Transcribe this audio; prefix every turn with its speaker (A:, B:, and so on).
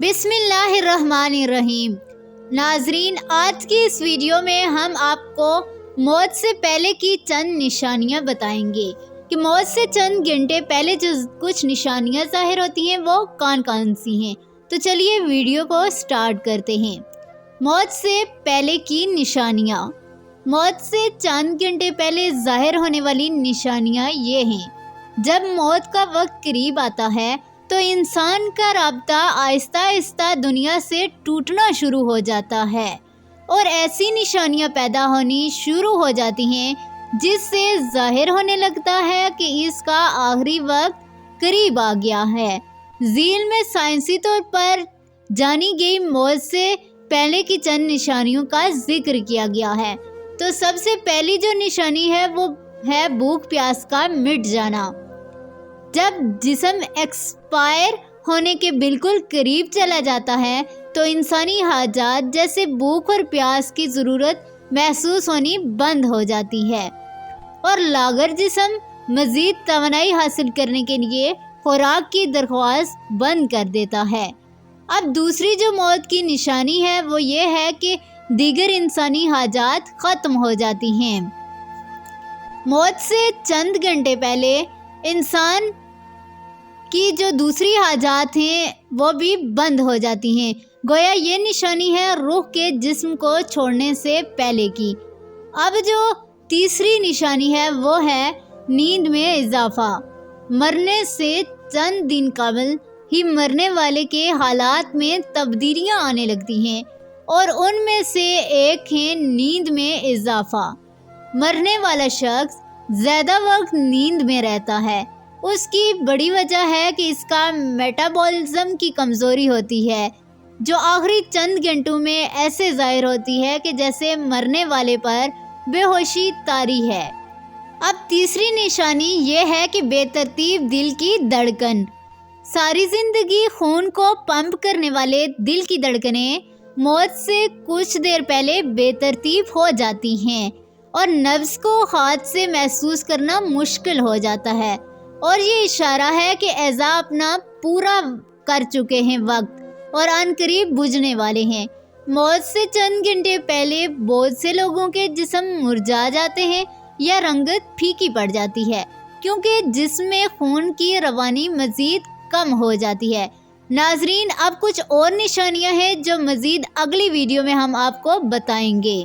A: بسم اللہ الرحمن الرحیم۔ ناظرین، آج کی اس ویڈیو میں ہم آپ کو موت سے پہلے کی چند نشانیاں بتائیں گے کہ موت سے چند گھنٹے پہلے جو کچھ نشانیاں ظاہر ہوتی ہیں وہ کون کون سی ہیں۔ تو چلیے ویڈیو کو سٹارٹ کرتے ہیں۔ موت سے پہلے کی نشانیاں۔ موت سے چند گھنٹے پہلے ظاہر ہونے والی نشانیاں یہ ہیں۔ جب موت کا وقت قریب آتا ہے تو انسان کا رابطہ آہستہ آہستہ دنیا سے ٹوٹنا شروع ہو جاتا ہے اور ایسی نشانیاں پیدا ہونی شروع ہو جاتی ہیں جس سے ظاہر ہونے لگتا ہے کہ اس کا آخری وقت قریب آ گیا ہے۔ ذیل میں سائنسی طور پر جانی گئی موت سے پہلے کی چند نشانیوں کا ذکر کیا گیا ہے۔ تو سب سے پہلی جو نشانی ہے وہ ہے بھوک پیاس کا مٹ جانا۔ جب جسم ایکسپائر ہونے کے بالکل قریب چلا جاتا ہے تو انسانی حاجات جیسے بھوک اور پیاس کی ضرورت محسوس ہونی بند ہو جاتی ہے اور لاغر جسم مزید توانائی حاصل کرنے کے لیے خوراک کی درخواست بند کر دیتا ہے۔ اب دوسری جو موت کی نشانی ہے وہ یہ ہے کہ دیگر انسانی حاجات ختم ہو جاتی ہیں۔ موت سے چند گھنٹے پہلے انسان کی جو دوسری حاجات ہیں وہ بھی بند ہو جاتی ہیں، گویا یہ نشانی ہے روح کے جسم کو چھوڑنے سے پہلے کی۔ اب جو تیسری نشانی ہے وہ ہے نیند میں اضافہ۔ مرنے سے چند دن قبل ہی مرنے والے کے حالات میں تبدیلیاں آنے لگتی ہیں اور ان میں سے ایک ہے نیند میں اضافہ۔ مرنے والا شخص زیادہ وقت نیند میں رہتا ہے۔ اس کی بڑی وجہ ہے کہ اس کا میٹابولزم کی کمزوری ہوتی ہے جو آخری چند گھنٹوں میں ایسے ظاہر ہوتی ہے کہ جیسے مرنے والے پر بے ہوشی طاری ہے۔ اب تیسری نشانی یہ ہے کہ بے ترتیب دل کی دھڑکن۔ ساری زندگی خون کو پمپ کرنے والے دل کی دھڑکنیں موت سے کچھ دیر پہلے بے ترتیب ہو جاتی ہیں اور نبض کو ہاتھ سے محسوس کرنا مشکل ہو جاتا ہے اور یہ اشارہ ہے کہ اعضاء اپنا پورا کر چکے ہیں وقت اور عن قریب بجھنے والے ہیں۔ موت سے چند گھنٹے پہلے بہت سے لوگوں کے جسم مرجھا جاتے ہیں یا رنگت پھیکی پڑ جاتی ہے کیونکہ جسم میں خون کی روانی مزید کم ہو جاتی ہے۔ ناظرین، اب کچھ اور نشانیاں ہیں جو مزید اگلی ویڈیو میں ہم آپ کو بتائیں گے۔